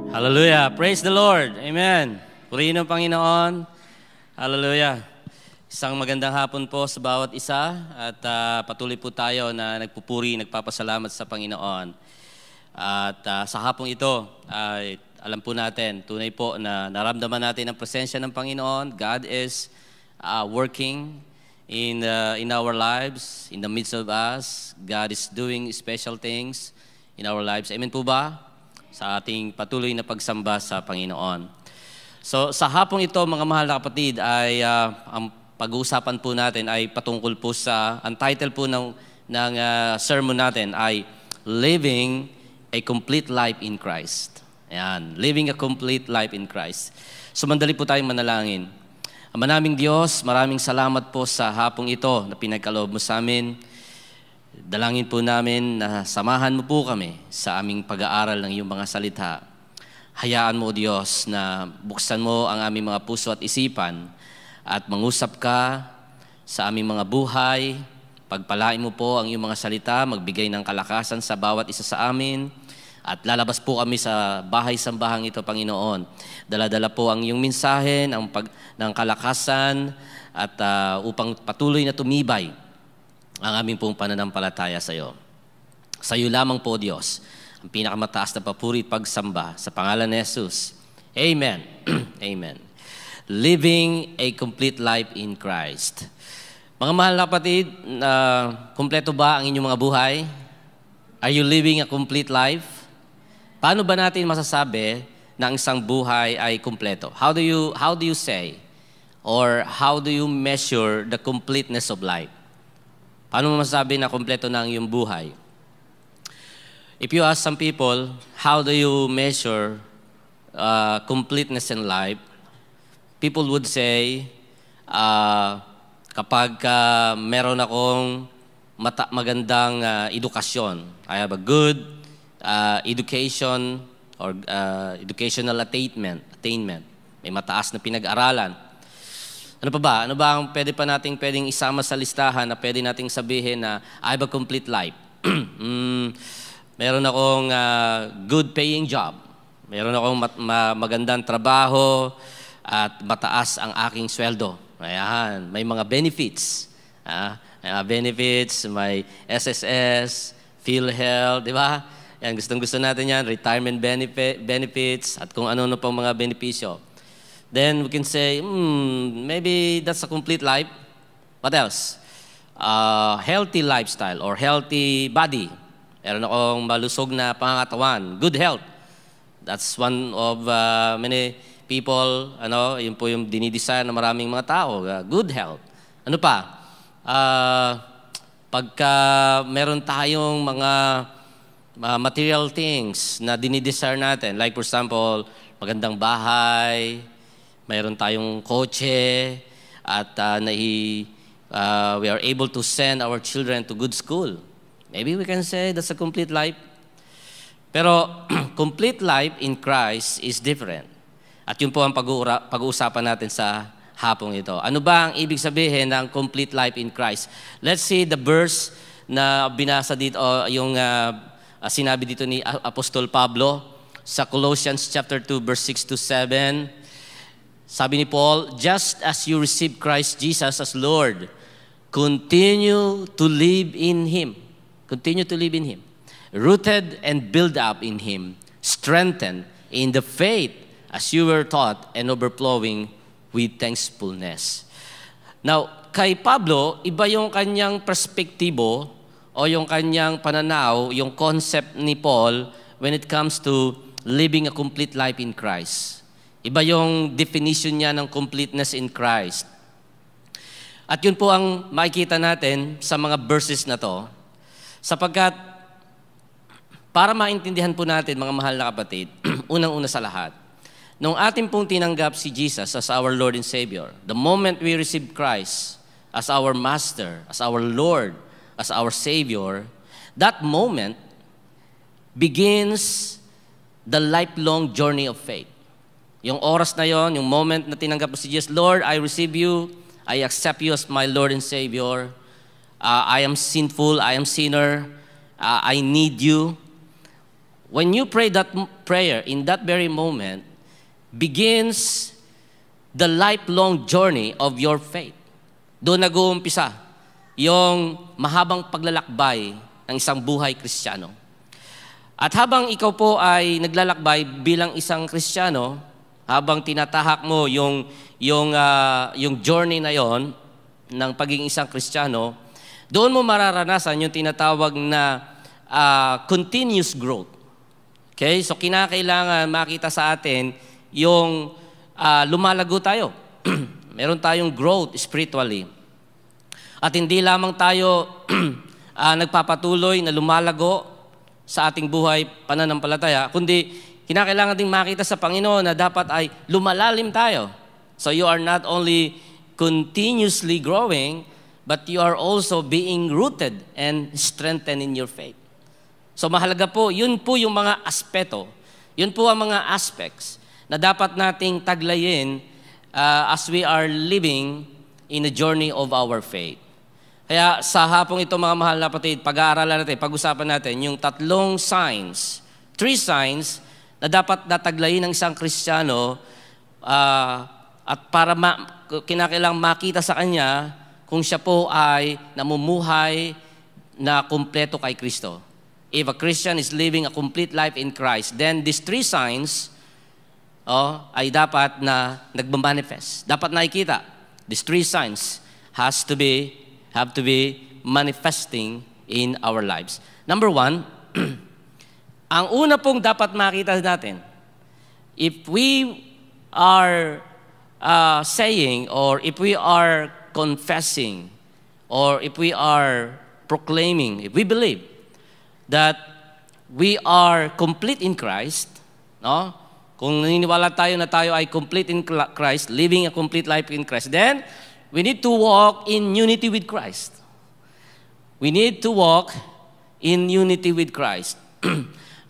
Hallelujah. Praise the Lord. Amen. Purihin ang Panginoon. Hallelujah. Isang magandang hapon po sa bawat isa at patuloy po tayo na nagpupuri, nagpapasalamat sa Panginoon. At sa hapong ito, ay alam po natin, tunay po na naramdaman natin ang presensya ng Panginoon. God is working in our lives, in the midst of us. God is doing special things in our lives. Amen po ba? Sa ating patuloy na pagsamba sa Panginoon. So sa hapong ito, mga mahal na kapatid, ay ang pag-uusapan po natin ay patungkol po sa, ang title po ng sermon natin ay Living a Complete Life in Christ. Ayan, Living a Complete Life in Christ. So mandali po tayong manalangin. Manaming Diyos, maraming salamat po sa hapong ito na pinagkaloob mo sa amin. Dalangin po namin na samahan mo po kami sa aming pag-aaral ng iyong mga salita. Hayaan mo, Diyos, na buksan mo ang aming mga puso at isipan at mangusap ka sa aming mga buhay. Pagpalain mo po ang iyong mga salita, magbigay ng kalakasan sa bawat isa sa amin. At lalabas po kami sa bahay-sambahang ito, Panginoon. Dala-dala po ang iyong mensahe ng kalakasan at upang patuloy na tumibay ang aming pong pananampalataya sa iyo. Sa iyo lamang po, Diyos, ang pinakamataas na papuri at pagsamba sa pangalan ni Jesus. Amen. Amen. Living a complete life in Christ. Mga mahal na kapatid, kumpleto ba ang inyong mga buhay? Are you living a complete life? Paano ba natin masasabi na ang isang buhay ay kumpleto? How do you say or how do you measure the completeness of life? Paano mo masasabi na kumpleto na ang iyong buhay? If you ask some people, how do you measure completeness in life? People would say, kapag meron akong magandang edukasyon, I have a good education or educational attainment. May mataas na pinag-aralan. Ano pa ba? Ano ba ang pwedeng isama sa listahan na pwede nating sabihin na I have a complete life? Meron akong good paying job. Meron akong magandang trabaho at mataas ang aking sweldo. Ayan, may mga benefits. May SSS, PhilHealth, di ba? Yan, gustong-gusto natin yan, retirement benefits at kung ano-ano pang mga benepisyo. Then we can say, maybe that's a complete life. What else? Healthy lifestyle or healthy body. Meron akong malusog na pangangatawan. Good health. That's one of many people, yun po yung dinidesire ng maraming mga tao. Good health. Ano pa? Pagka meron tayong mga material things na dinidesire natin, like for example, magandang bahay, mayroon tayong kotse, at we are able to send our children to good school. Maybe we can say that's a complete life. Pero complete life in Christ is different. At yun po ang pag-uusapan natin sa hapong ito. Ano ba ang ibig sabihin ng complete life in Christ? Let's see the verse na binasa dito, yung sinabi dito ni Apostol Pablo sa Colossians chapter 2, verse 6 to 7. Sabi ni Paul, just as you receive Christ Jesus as Lord, continue to live in Him. Continue to live in Him. Rooted and built up in Him. Strengthened in the faith as you were taught and overflowing with thankfulness. Now, kay Pablo, iba yung kanyang perspektibo o yung kanyang pananaw, yung concept ni Paul when it comes to living a complete life in Christ. Iba yung definition niya ng completeness in Christ. At yun po ang makikita natin sa mga verses na to. Sapagkat, para maintindihan po natin, mga mahal na kapatid, unang-una sa lahat, nung ating pong tinanggap si Jesus as our Lord and Savior, the moment we receive Christ as our Master, as our Lord, as our Savior, that moment begins the lifelong journey of faith. Yung oras na yon, yung moment na tinanggap mo si Jesus, Lord, I receive you, I accept you as my Lord and Savior. I am sinful, I am sinner, I need you. when you pray that prayer, in that very moment, begins the lifelong journey of your faith. Doon nag-uumpisa yung mahabang paglalakbay ng isang buhay Kristiyano. At habang ikaw po ay naglalakbay bilang isang Kristiyano, habang tinatahak mo yung journey na yon ng pagiging isang Kristiyano, doon mo mararanasan yung tinatawag na continuous growth. Okay? So kinakailangan makita sa atin yung lumalago tayo. Meron tayong growth spiritually. At hindi lamang tayo nagpapatuloy na lumalago sa ating buhay pananampalataya, kundi kinakailangan ding makita sa Panginoon na dapat ay lumalalim tayo. So you are not only continuously growing, but you are also being rooted and strengthened in your faith. So mahalaga po, yun po yung mga aspeto, yun po ang mga aspects na dapat nating taglayin as we are living in the journey of our faith. Kaya sa hapong ito mga mahal na kapatid, pag-aaralan natin, pag-usapan natin yung three signs na dapat nataglayin ng isang Kristiyano at para kinakailangang makita sa kanya kung siya po ay namumuhay na kumpleto kay Kristo. If a Christian is living a complete life in Christ, then these three signs ay dapat na nagmamanifest. Dapat nakikita. These three signs have to be manifesting in our lives. Number one, ang una pong dapat makita natin, if we are saying, or if we are confessing, or if we are proclaiming, if we believe that we are complete in Christ, no? Kung naniniwala tayo na tayo ay complete in Christ, living a complete life in Christ, then we need to walk in unity with Christ. We need to walk in unity with Christ.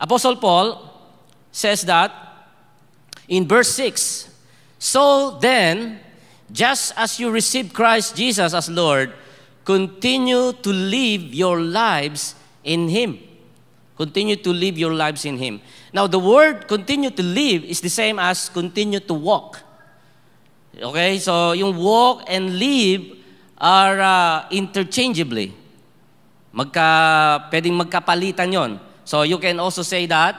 Apostle Paul says that in verse 6, so then, just as you received Christ Jesus as Lord, continue to live your lives in Him. Continue to live your lives in Him. Now, the word continue to live is the same as continue to walk. Okay? So, yung walk and live are interchangeably. Pwedeng magkapalitan yon. So, you can also say that,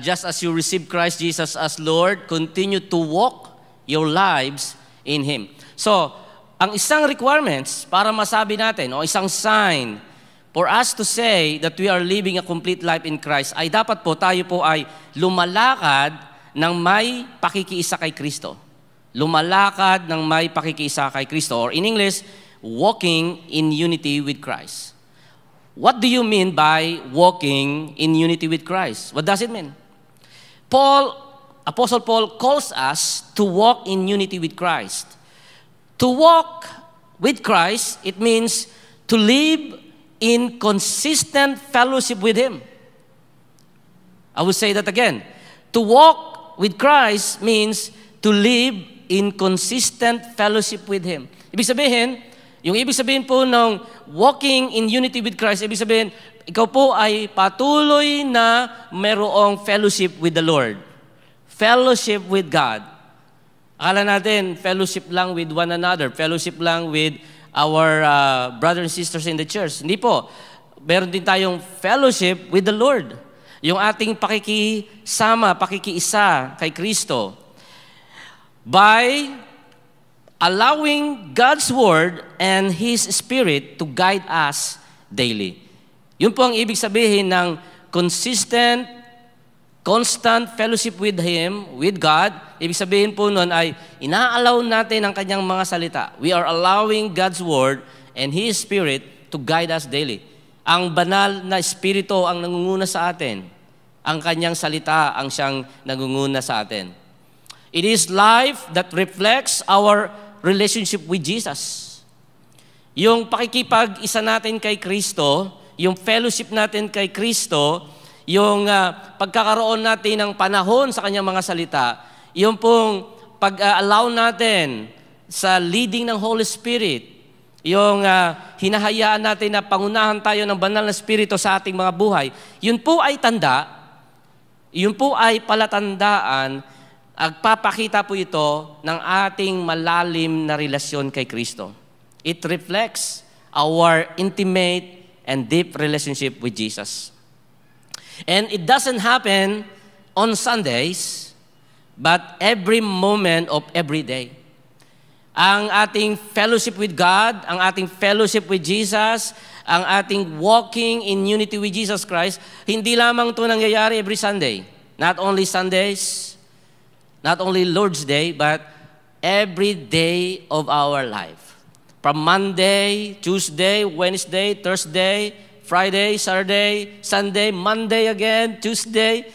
just as you receive Christ Jesus as Lord, continue to walk your lives in Him. So, ang isang requirements para masabi natin, o isang sign for us to say that we are living a complete life in Christ, ay dapat po tayo po ay lumalakad ng may pakikiisa kay Kristo. Lumalakad ng may pakikiisa kay Kristo. Or in English, walking in unity with Christ. What do you mean by walking in unity with Christ? What does it mean? Apostle Paul calls us to walk in unity with Christ. To walk with Christ, it means to live in consistent fellowship with Him. I will say that again. To walk with Christ means to live in consistent fellowship with Him. Ibig sabihin po ng walking in unity with Christ, ibig sabihin, ikaw po ay patuloy na mayroong fellowship with the Lord. Fellowship with God. Akala natin, fellowship lang with one another, fellowship lang with our brothers and sisters in the church. Hindi po. Meron din tayong fellowship with the Lord. Yung ating pakikisama, pakikiisa kay Kristo. By allowing God's Word and His Spirit to guide us daily. Yun po ang ibig sabihin ng constant fellowship with Him, with God. Ibig sabihin po nun ay ina-allow natin ang Kanyang mga salita. We are allowing God's Word and His Spirit to guide us daily. Ang banal na Espiritu ang nangunguna sa atin. Ang Kanyang salita ang siyang nangunguna sa atin. It is life that reflects our relationship with Jesus. Yung pakikipag-isa natin kay Kristo, yung fellowship natin kay Kristo, yung pagkakaroon natin ng panahon sa Kanyang mga salita, yung pong pag-allow natin sa leading ng Holy Spirit, yung hinahayaan natin na pangunahan tayo ng banal na Espiritu sa ating mga buhay, yun po ay tanda Yun po ay palatandaan, agpapakita po ito ng ating malalim na relasyon kay Kristo. It reflects our intimate and deep relationship with Jesus. And it doesn't happen on Sundays, but every moment of every day. Ang ating fellowship with God, ang ating fellowship with Jesus, ang ating walking in unity with Jesus Christ, hindi lamang ito nangyayari every Sunday. Not only Sundays, not only Lord's Day, but every day of our life. From Monday, Tuesday, Wednesday, Thursday, Friday, Saturday, Sunday, Monday again, Tuesday.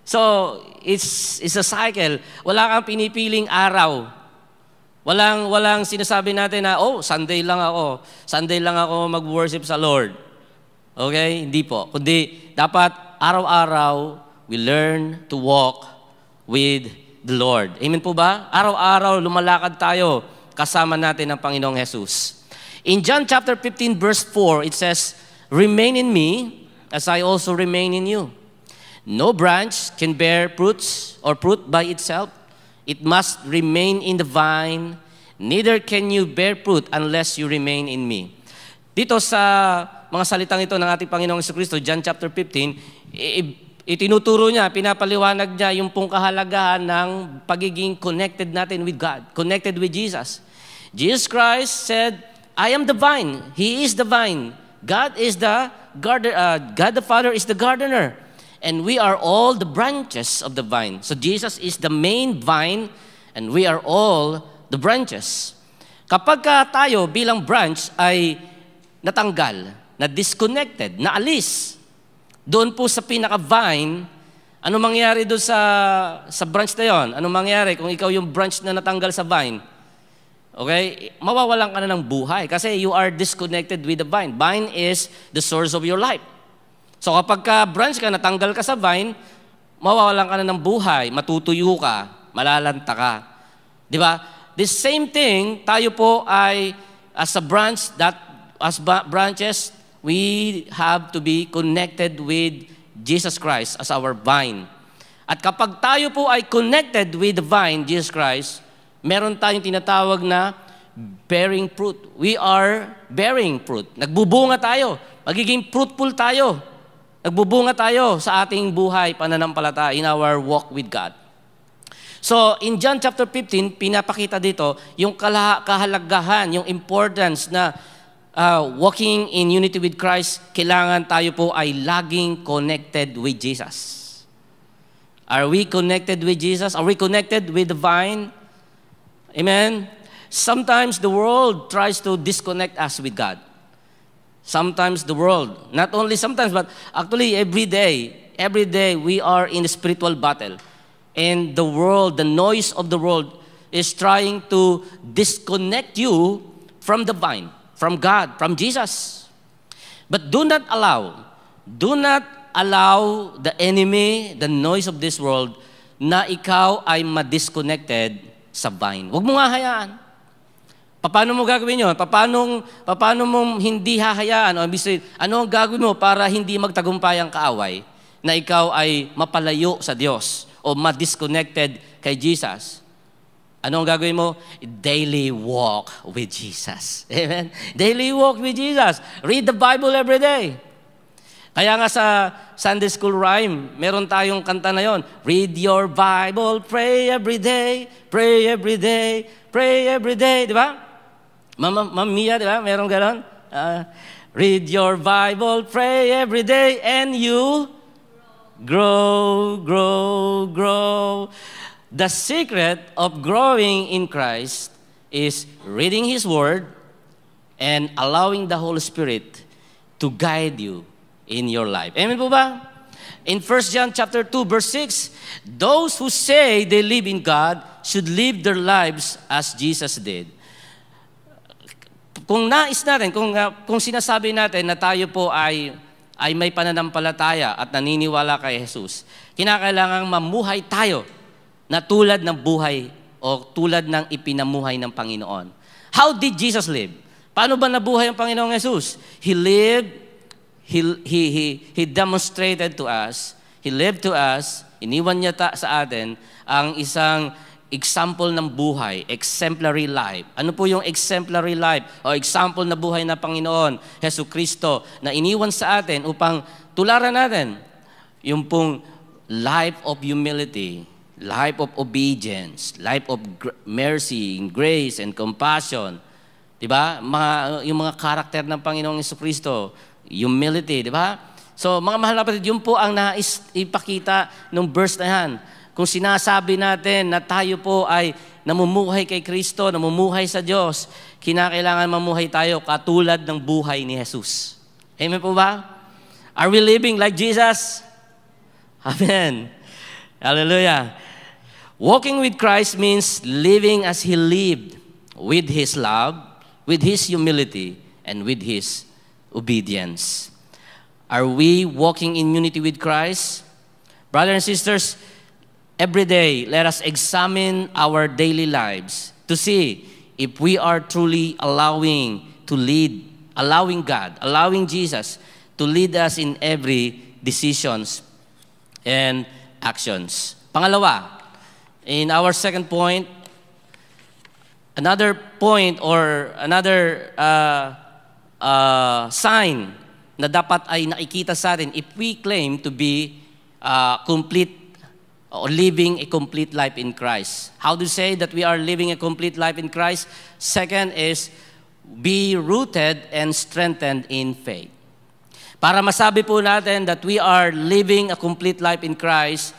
So, it's a cycle. Wala kang pinipiling araw. Walang sinasabi natin na, Sunday lang ako mag-worship sa Lord. Okay? Hindi po. Kundi, dapat araw-araw, we learn to walk with the Lord. Amen po ba? Araw-araw, lumalakad tayo kasama natin ang Panginoong Jesus. In John chapter 15, verse 4, it says, "Remain in me, as I also remain in you. No branch can bear fruits or fruit by itself. It must remain in the vine. Neither can you bear fruit unless you remain in me." Dito sa mga salitang ito ng ating Panginoong Jesucristo, John chapter 15, itinuturo niya, pinapaliwanag niya yung pong kahalagahan ng pagiging connected natin with God, connected with Jesus. Jesus Christ said, "I am the vine. He is the vine. God is the gardener. God the Father is the gardener. And we are all the branches of the vine." So Jesus is the main vine and we are all the branches. Kapag tayo bilang branch ay natanggal, na-disconnected, naalis, doon po sa pinaka-vine, ano mangyari doon sa branch na yon? Ano mangyari kung ikaw yung branch na natanggal sa vine? Okay? Mawawalan ka na ng buhay kasi you are disconnected with the vine. Vine is the source of your life. So kapag branch ka, natanggal ka sa vine, mawawalan ka na ng buhay, matutuyo ka, malalanta ka. Di ba? The same thing, tayo po ay as a branch, branches, we have to be connected with Jesus Christ as our vine. At kapag tayo po ay connected with the vine, Jesus Christ, meron tayong tinatawag na bearing fruit. We are bearing fruit. Nagbubunga tayo. Magiging fruitful tayo. Nagbubunga tayo sa ating buhay, pananampalataya, in our walk with God. So, in John chapter 15, pinapakita dito yung kahalagahan, yung importance na walking in unity with Christ, kailangan tayo po ay laging connected with Jesus. Are we connected with Jesus? Are we connected with the vine? Amen? Sometimes the world tries to disconnect us with God. Sometimes the world, not only sometimes, but actually every day we are in a spiritual battle. And the world, the noise of the world is trying to disconnect you from the vine, from God, from Jesus. But do not allow the enemy, the noise of this world, na ikaw ay ma-disconnected sa vine. Huwag mo nga hayaan. Paano mo gagawin yun? Paano mo hindi hahayaan? O ano ang gagawin mo para hindi magtagumpay ang kaaway na ikaw ay mapalayo sa Diyos o ma-disconnected kay Jesus? Ano ang gagawin mo? Daily walk with Jesus. Amen? Daily walk with Jesus. Read the Bible every day. Kaya nga sa Sunday school rhyme, meron tayong kanta na yon. Read your Bible, pray every day, pray every day, pray every day. Di ba? Mama Mia, di ba? Meron ganon. Read your Bible, pray every day, and you grow, grow, grow. The secret of growing in Christ is reading His Word and allowing the Holy Spirit to guide you in your life. Amen po ba? In 1 John chapter 2, verse 6, those who say they live in God should live their lives as Jesus did. Kung nais natin, kung sinasabi natin na tayo po ay may pananampalataya at naniniwala kay Jesus, kinakailangang mamuhay tayo na tulad ng buhay o tulad ng ipinamuhay ng Panginoon. How did Jesus live? Paano ba nabuhay ang Panginoong Jesus? He lived, He demonstrated to us, He lived to us iniwan niya sa atin ang isang example ng buhay, exemplary life. Ano po yung exemplary life o example na buhay na Panginoon, Hesus Kristo, na iniwan sa atin upang tularan natin yung pong life of humility, life of obedience, life of mercy, grace, and compassion. Diba? Yung mga karakter ng Panginoong Hesus Kristo, humility, diba? So, mga mahal na kapatid, yun po ang nais ipakita ng verse na yan. Kung sinasabi natin na tayo po ay namumuhay kay Kristo, namumuhay sa Diyos, kinakailangan mamuhay tayo katulad ng buhay ni Jesus. Amen po ba? Are we living like Jesus? Amen. Hallelujah. Walking with Christ means living as He lived, with His love, with His humility, and with His obedience. Are we walking in unity with Christ? Brothers and sisters, every day, let us examine our daily lives to see if we are truly allowing God, allowing Jesus to lead us in every decisions and actions. Pangalawa, in our second point, another point or another sign na dapat ay nakikita sa atin if we claim to be complete or living a complete life in Christ. How to say that we are living a complete life in Christ? Second is, be rooted and strengthened in faith. Para masabi po natin that we are living a complete life in Christ,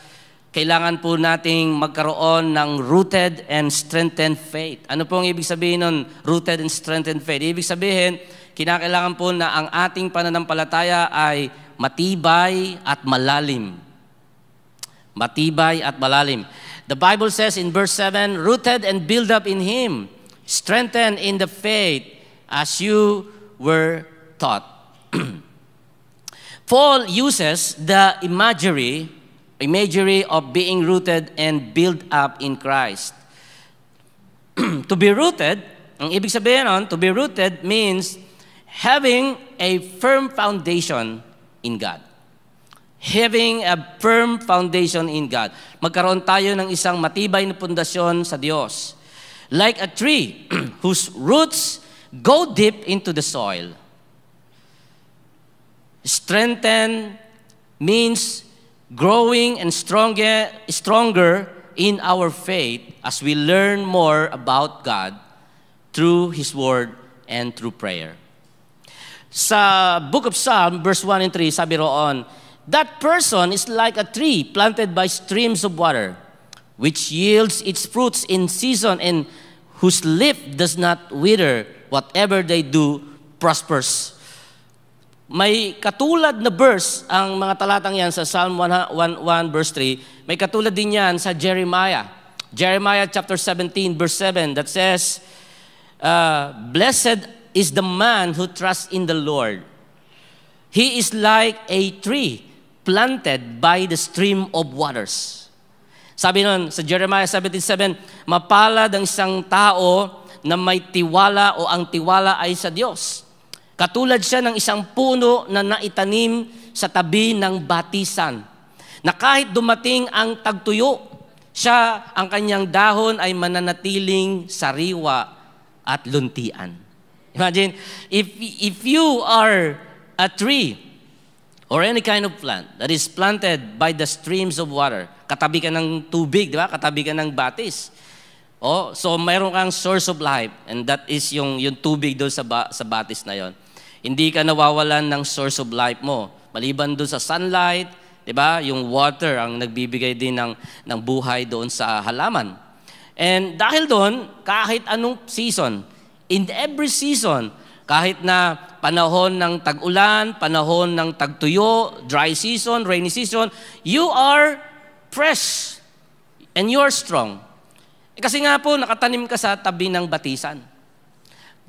kailangan po nating magkaroon ng rooted and strengthened faith. Ano po ang ibig sabihin nun, rooted and strengthened faith? Ibig sabihin, kinakailangan po na ang ating pananampalataya ay matibay at malalim. Matibay at malalim. The Bible says in verse 7, rooted and built up in Him, strengthened in the faith as you were taught. Paul uses the imagery of being rooted and built up in Christ. To be rooted, ang ibig sabihin nun, to be rooted means having a firm foundation in God. Having a firm foundation in God. Magkaroon tayo ng isang matibay na pundasyon sa Diyos. Like a tree whose roots go deep into the soil. Strengthen means growing and stronger in our faith as we learn more about God through His Word and through prayer. Sa Book of Psalm, verse 1 and 3, sabi roon, that person is like a tree planted by streams of water, which yields its fruits in season and whose leaf does not wither. Whatever they do prospers. May katulad na verse ang mga talatang yan sa Psalm 1 verse 3. May katulad din yan sa Jeremiah. Jeremiah chapter 17 verse 7 that says, blessed is the man who trusts in the Lord. He is like a tree planted by the stream of waters. Sabi nun sa Jeremiah 17:7, mapalad ang isang tao na may tiwala o ang tiwala ay sa Diyos. Katulad siya ng isang puno na naitanim sa tabi ng batisan, na kahit dumating ang tagtuyo, siya ang kanyang dahon ay mananatiling sariwa at luntian. Imagine, if you are a tree or any kind of plant that is planted by the streams of water, katabi ka ng tubig, di ba? Katabi ka ng batis. Oh, so mayroon kang source of life, and that is yung tubig doon sa batis na yon. Hindi ka nawawalan ng source of life mo. Maliban doon sa sunlight, di ba? Yung water ang nagbibigay din ng buhay doon sa halaman. And dahil doon, kahit anong season, in every season, kahit na panahon ng tag-ulan, panahon ng tagtuyo, dry season, rainy season, you are fresh and you are strong. Kasi nga po, nakatanim ka sa tabi ng batisan.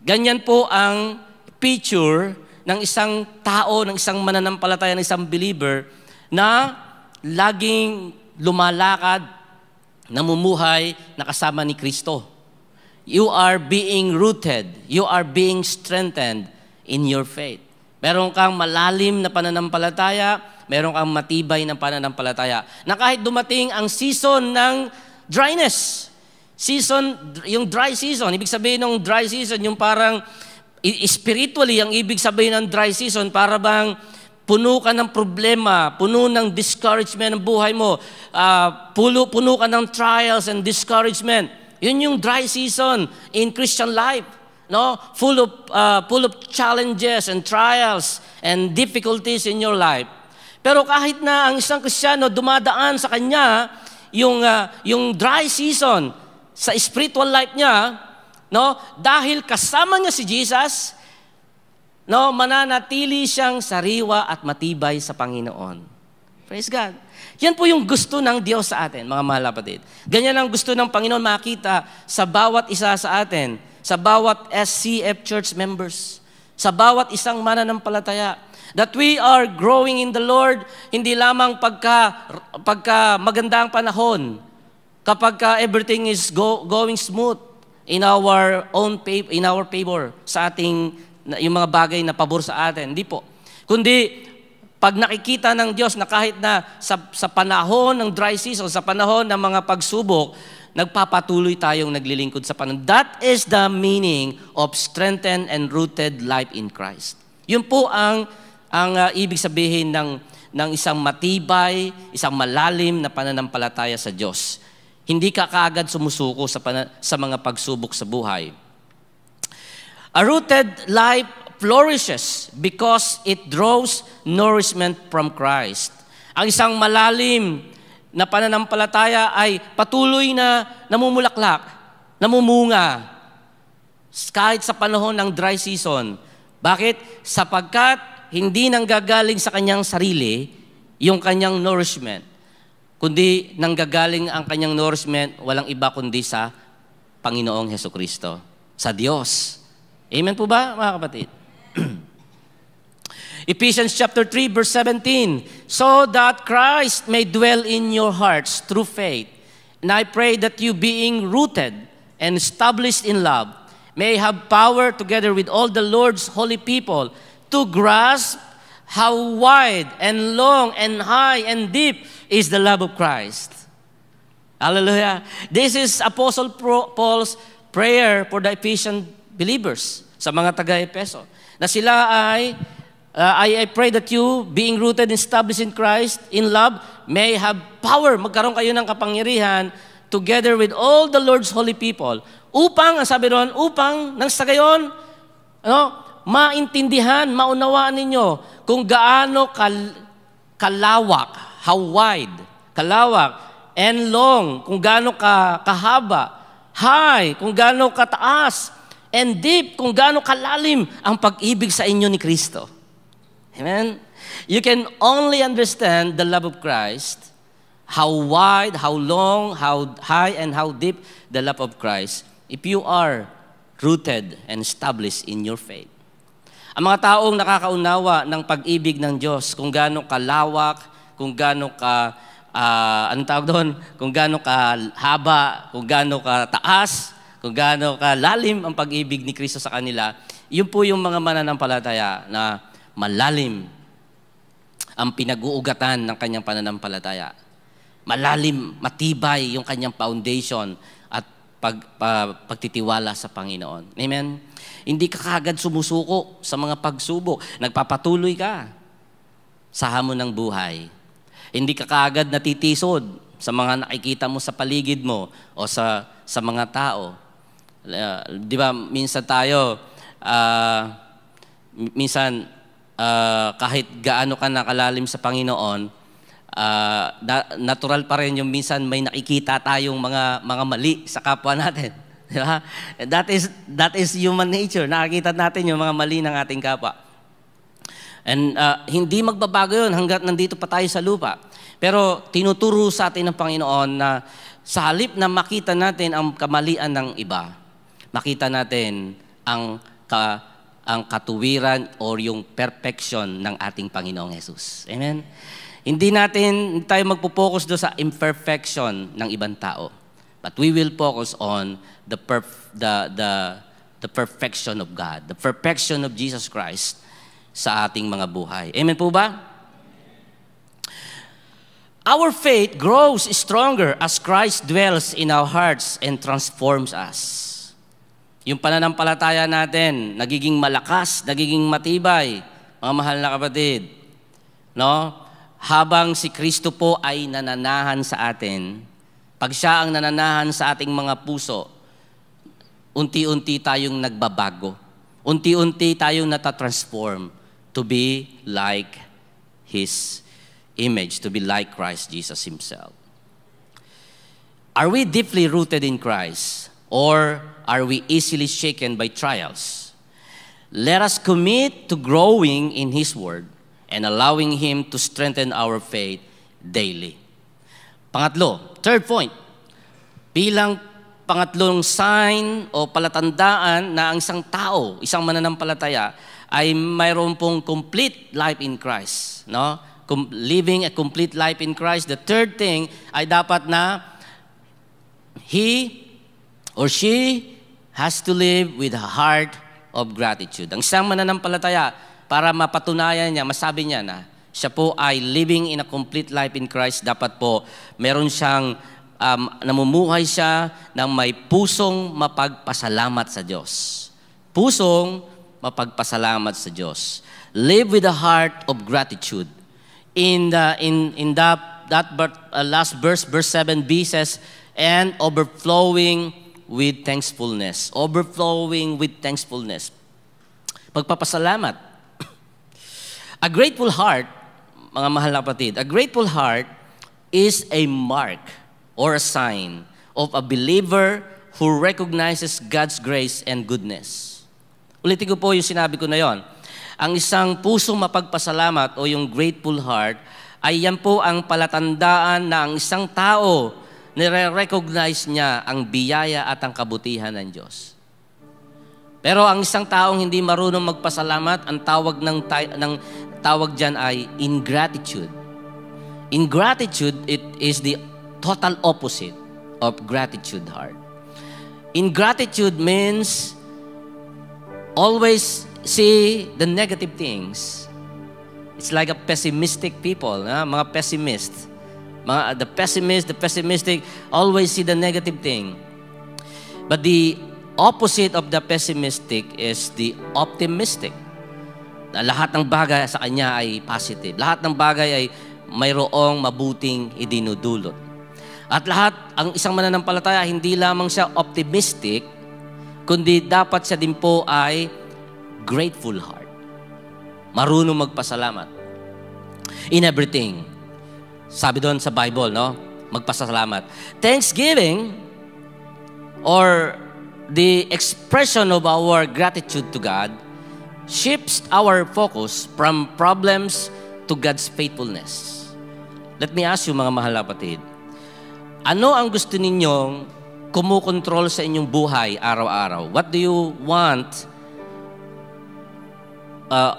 Ganyan po ang picture ng isang tao, ng isang mananampalataya, ng isang believer na laging lumalakad, namumuhay, nakasama ni Kristo. You are being rooted. You are being strengthened in your faith. Meron kang malalim na pananampalataya, meron kang matibay na pananampalataya. Na kahit dumating ang season ng dryness, yung dry season, ibig sabihin ng dry season, yung parang spiritually, ang ibig sabihin ng dry season, para bang puno ka ng problema, puno ng discouragement ng buhay mo, puno ka ng trials and discouragement. Yun yung dry season in Christian life. No? Full of challenges and trials and difficulties in your life. Pero kahit na ang isang Kristiyano dumadaan sa kanya yung dry season sa spiritual life niya, no? Dahil kasama niya si Jesus, no, mananatili siyang sariwa at matibay sa Panginoon. Praise God. Yan po yung gusto ng Diyos sa atin, mga mahal na kapatid. Ganyan ang gusto ng Panginoon makita sa bawat isa sa atin, sa bawat SCF church members, sa bawat isang mananampalataya, that we are growing in the Lord, hindi lamang pagka maganda ang panahon, kapag everything is going smooth in our favor, sa ating yung mga bagay na pabor sa atin. Hindi po. Kundi pag nakikita ng Diyos na kahit na sa panahon ng dry season, sa panahon ng mga pagsubok, nagpapatuloy tayong naglilingkod sa panahon. That is the meaning of strengthened and rooted life in Christ. Yun po ang ibig sabihin ng isang matibay, isang malalim na pananampalataya sa Diyos. Hindi ka kaagad sumusuko sa mga pagsubok sa buhay. A rooted life flourishes because it draws nourishment from Christ. Ang isang malalim na pananampalataya ay patuloy na namumulaklak, namumunga, kahit sa panahon ng dry season. Bakit? Sapagkat hindi nanggagaling sa kanyang sarili yung kanyang nourishment, kundi nanggagaling ang kanyang nourishment walang iba kundi sa Panginoong Hesukristo, sa Diyos. Amen po ba, mga kapatid? Ephesians chapter 3, verse 17, so that Christ may dwell in your hearts through faith. And I pray that you, being rooted and established in love, may have power together with all the Lord's holy people to grasp how wide and long and high and deep is the love of Christ. Hallelujah. This is Apostle Paul's prayer for the Ephesian believers, sa mga taga-Epeso, na sila ay I pray that you, being rooted and established in Christ, in love, may have power, magkaroon kayo ng kapangyarihan, together with all the Lord's holy people, upang, ang sabi doon, upang, nang sa gayon, maintindihan, maunawaan ninyo, kung gaano kalawak, how wide, kalawak, and long, kung gaano kahaba, high, kung gaano kataas, and deep, kung gaano kalalim ang pag-ibig sa inyo ni Kristo. Amen? You can only understand the love of Christ, how wide, how long, how high, and how deep the love of Christ, if you are rooted and established in your faith. Ang mga taong nakakaunawa ng pag-ibig ng Diyos, kung gaano kalawak, kung gaano anong tawag doon? Kung gaano kahaba, kung gaano kataas, kung gaano kalalim ang pag-ibig ni Kristo sa kanila, yun po yung mga mananampalataya na malalim ang pinag-uugatan ng kanyang pananampalataya. Malalim, matibay yung kanyang foundation at pagtitiwala sa Panginoon. Amen? Hindi ka kagad sumusuko sa mga pagsubok. Nagpapatuloy ka sa hamon ng buhay. Hindi ka kagad natitisod sa mga nakikita mo sa paligid mo o sa mga tao. Di ba, minsan tayo, kahit gaano ka nakalalim sa Panginoon, natural pa rin yung minsan may nakikita tayong mga mali sa kapwa natin. Di ba? That is human nature. Nakikita natin yung mga mali ng ating kapwa. And hindi magbabago yun hanggat nandito pa tayo sa lupa. Pero tinuturo sa atin ng Panginoon na sa halip na makita natin ang kamalian ng iba, makita natin ang katuwiran o yung perfection ng ating Panginoong Jesus. Amen? Hindi tayo magpo-focus doon sa imperfection ng ibang tao. But we will focus on the perfection of God, the perfection of Jesus Christ, sa ating mga buhay. Amen po ba? Our faith grows stronger as Christ dwells in our hearts and transforms us. Yung pananampalataya natin, nagiging malakas, nagiging matibay, mga mahal na kapatid. No? Habang si Kristo po ay nananahan sa atin, pag siya ang nananahan sa ating mga puso, unti-unti tayong nagbabago. Unti-unti tayong natatransform to be like His image, to be like Christ Jesus Himself. Are we deeply rooted in Christ, or are we easily shaken by trials? Let us commit to growing in His Word and allowing Him to strengthen our faith daily. Pangatlo, third point, bilang pangatlong sign o palatandaan na ang isang tao, isang mananampalataya, ay mayroon pong complete life in Christ. No? Living a complete life in Christ. The third thing ay dapat na he or she has to live with a heart of gratitude. Ang isang mananampalataya, para mapatunayan niya, masabi niya na siya po ay living in a complete life in Christ, dapat po meron siyang namumuhay siya ng may pusong mapagpasalamat sa Diyos. Pusong mapagpasalamat sa Diyos. Live with a heart of gratitude. In that last verse, verse 7b says, and overflowing with thankfulness. Overflowing with thankfulness. Pagpapasalamat. A grateful heart, mga mahal na kapatid, a grateful heart is a mark or a sign of a believer who recognizes God's grace and goodness. Ulitin ko po yung sinabi ko na yon. Ang isang pusong mapagpasalamat o yung grateful heart ay yan po ang palatandaan na ang isang tao nire-recognize niya ang biyaya at ang kabutihan ng Diyos. Pero ang isang taong hindi marunong magpasalamat, ang tawag tawag diyan ay ingratitude. Ingratitude, it is the total opposite of gratitude heart. Ingratitude means always see the negative things. It's like a pessimistic people, mga pessimists. The pessimistic always see the negative thing. But the opposite of the pessimistic is the optimistic. Na lahat ng bagay sa kanya ay positive. Lahat ng bagay ay mayroong mabuting idinudulot. At lahat, ang isang mananampalataya, hindi lamang siya optimistic, kundi dapat siya din po ay grateful heart. Marunong magpasalamat. In everything. Sabi doon sa Bible, no? Magpasalamat. Thanksgiving, or the expression of our gratitude to God, shifts our focus from problems to God's faithfulness. Let me ask you, mga mahal na kapatid, ano ang gusto ninyong kumukontrol sa inyong buhay araw-araw? What do you want?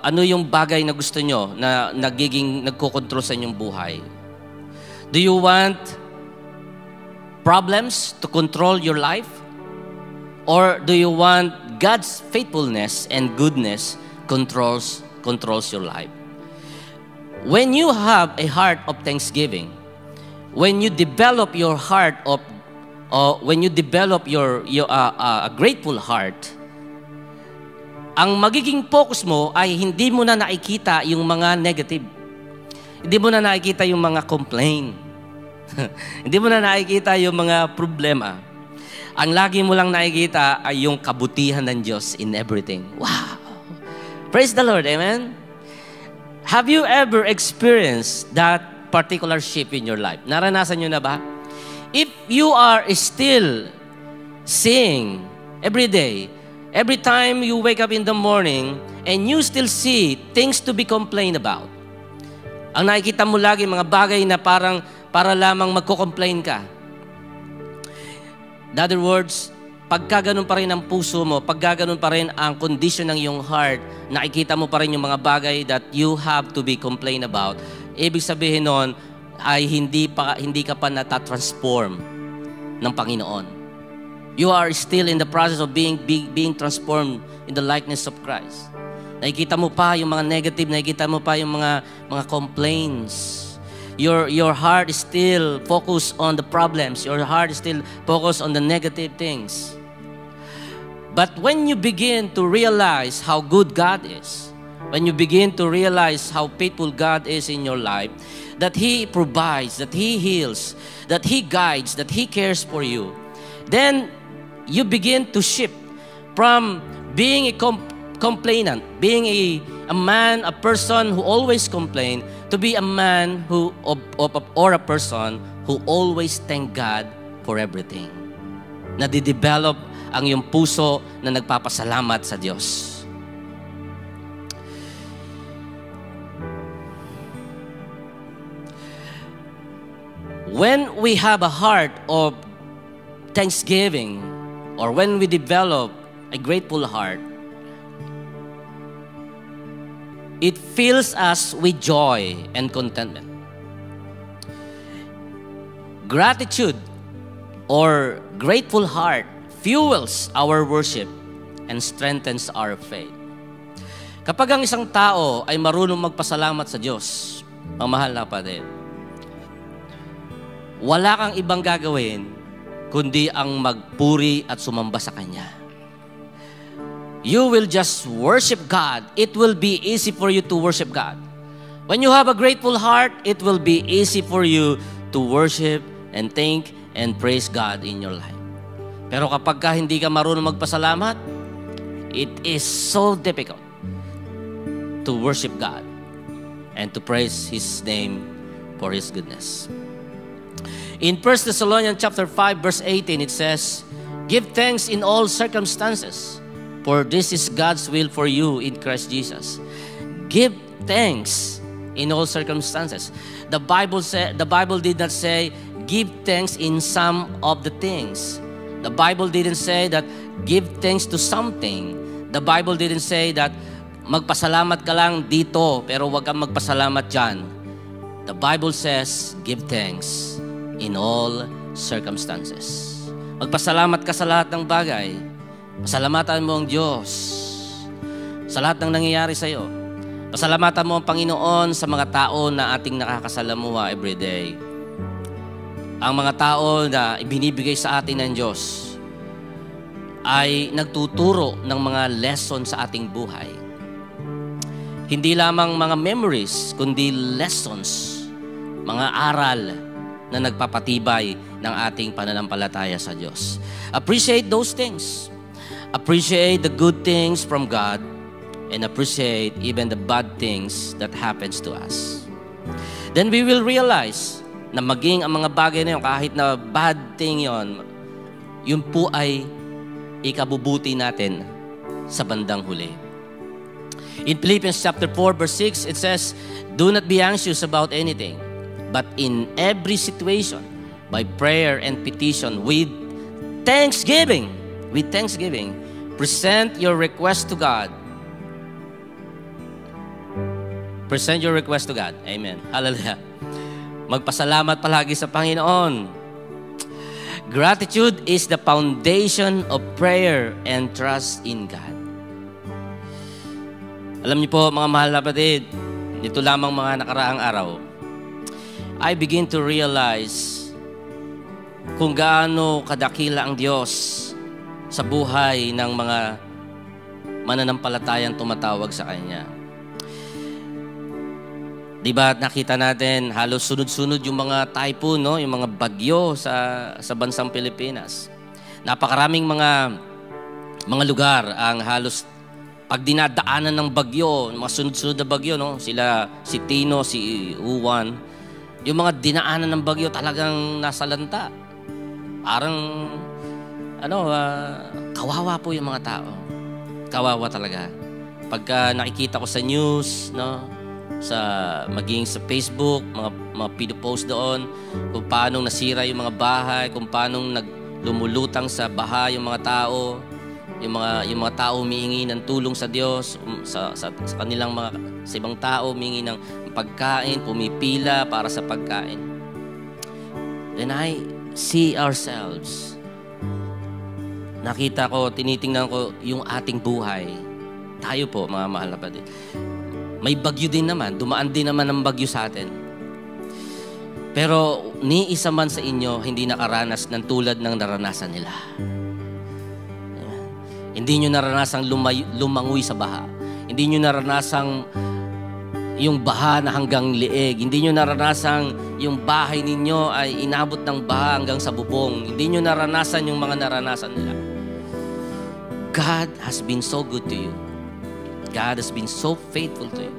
Ano yung bagay na gusto nyo na nagkokontrol sa inyong buhay? Do you want problems to control your life? Or do you want God's faithfulness and goodness controls your life? When you have a heart of thanksgiving, when you develop your heart of, when you develop your a grateful heart, ang magiging focus mo ay hindi mo na nakikita yung mga negative. Hindi mo na nakikita yung mga complaint. Hindi mo na nakikita yung mga problema. Ang lagi mo lang nakikita ay yung kabutihan ng Diyos in everything. Wow! Praise the Lord, amen? Have you ever experienced that particular shift in your life? Naranasan nyo na ba? If you are still seeing every day, every time you wake up in the morning, and you still see things to be complained about, ang nakikita mo lagi mga bagay na para lamang magko-complain ka. In other words, pagka ganun pa rin ang puso mo, pagka ganun pa rin ang condition ng iyong heart, nakikita mo pa rin yung mga bagay that you have to be complained about, ibig sabihin nun ay hindi ka pa natatransform ng Panginoon. You are still in the process of being transformed in the likeness of Christ. Nakikita mo pa yung mga negative, nakikita mo pa yung mga complaints. Your heart is still focused on the problems. Your heart is still focused on the negative things. But when you begin to realize how good God is, when you begin to realize how faithful God is in your life, that He provides, that He heals, that He guides, that He cares for you, then you begin to shift from being a complainant, being a man, a person who always complain, to be a man or a person who always thank God for everything. Nadidevelop ang iyong puso na nagpapasalamat sa Diyos. When we have a heart of thanksgiving, or when we develop a grateful heart, it fills us with joy and contentment. Gratitude or grateful heart fuels our worship and strengthens our faith. Kapag ang isang tao ay marunong magpasalamat sa Diyos, mamahal na kapatid, wala kang ibang gagawin kundi ang magpuri at sumamba sa Kanya. You will just worship God. It will be easy for you to worship God. When you have a grateful heart, it will be easy for you to worship and thank and praise God in your life. Pero kapag hindi ka marunong magpasalamat, it is so difficult to worship God and to praise His name for His goodness. In 1 Thessalonians chapter 5, verse 18, it says, "Give thanks in all circumstances, for this is God's will for you in Christ Jesus." Give thanks in all circumstances. The Bible did not say, give thanks in some of the things. The Bible didn't say that give thanks to something. The Bible didn't say that magpasalamat ka lang dito, pero wag kang magpasalamat dyan. The Bible says, give thanks in all circumstances. Magpasalamat ka sa lahat ng bagay. Pasalamatan mo ang Diyos sa lahat ng nangyayari sa iyo. Pasalamatan mo ang Panginoon sa mga tao na ating nakakasalamuha everyday. Ang mga tao na ibinibigay sa atin ng Diyos ay nagtuturo ng mga lesson sa ating buhay. Hindi lamang mga memories, kundi lessons, mga aral na nagpapatibay ng ating pananampalataya sa Diyos. Appreciate those things. Appreciate the good things from God and appreciate even the bad things that happens to us. Then we will realize na maging ang mga bagay na yun, kahit na bad thing yun, yun po ay ikabubuti natin sa bandang huli. In Philippians chapter 4, verse 6, it says, "Do not be anxious about anything, but in every situation, by prayer and petition, with thanksgiving, present your request to God." Present your request to God. Amen. Hallelujah. Magpasalamat palagi sa Panginoon. Gratitude is the foundation of prayer and trust in God. Alam niyo po, mga mahal na kapatid, nito lamang mga nakaraang araw, I begin to realize kung gaano kadakila ang Diyos sa buhay ng mga mananampalatayang tumatawag sa Kanya. Diba nakita natin halos sunod-sunod yung mga typhoon, no? Yung mga bagyo sa bansang Pilipinas. Napakaraming mga lugar ang halos pag dinadaanan ng bagyo, mga sunod-sunod na bagyo, no? Si Tino, si Uwan, yung mga dinaanan ng bagyo talagang nasa lanta. Parang kawawa po yung mga tao. Kawawa talaga. Pagka nakikita ko sa news, no? Maging sa Facebook, mga pinupost doon kung paano nasira yung mga bahay, kung paano lumulutang sa baha yung mga tao, yung mga tao humihingi ng tulong sa Diyos, sa kanilang sa ibang tao humihingi ng pagkain, pumipila para sa pagkain. Then I see ourselves. Tinitingnan ko yung ating buhay. tayo po, mga mahal na kapatid. May bagyo din naman, dumaan din naman ang bagyo sa atin. Pero ni isa man sa inyo hindi nakaranas ng tulad ng naranasan nila. Hindi nyo naranasang lumangoy sa baha. Hindi nyo naranasang yung baha na hanggang lieg. Hindi nyo naranasang yung bahay ninyo ay inabot ng baha hanggang sa bubong. Hindi nyo naranasan yung mga naranasan nila. God has been so good to you. God has been so faithful to you.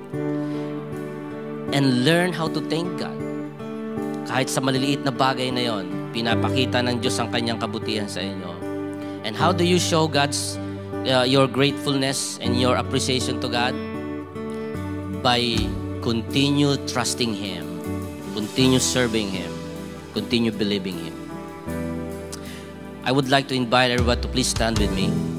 And learn how to thank God. Kahit sa maliliit na bagay na yon, pinapakita ng Diyos ang kanyang kabutihan sa inyo. And how do you show God's your gratefulness and your appreciation to God? By continue trusting Him, continue serving Him, continue believing Him. I would like to invite everyone to please stand with me.